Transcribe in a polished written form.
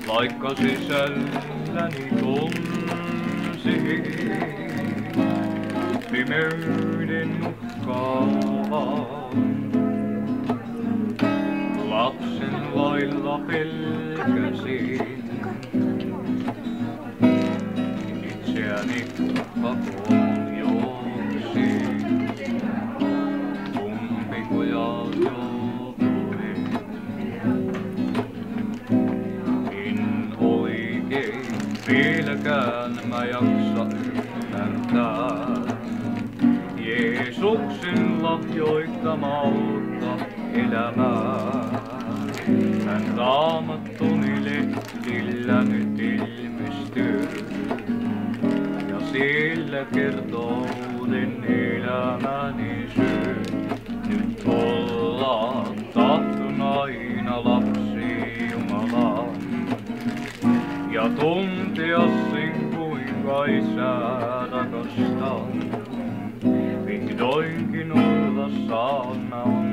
vaikka sisälläni tunsin pimeyden uhkaavan. Lapsen lailla pelkäsin itseäni pakoon juoksin. Umpikujaan joutuin, en oikein vieläkään mä jaksa ymmärtää Jeesuksen lahjoittamalta elämää. Hän Raamattuni lehdillä nyt ilmestyy ja siellä kertoo uuden elämäni syyn. Nyt ollaan tahtun aina lapsi Jumalan ja tuntea sen kuinka Isää rakastan. Vihdoinkin olla saana on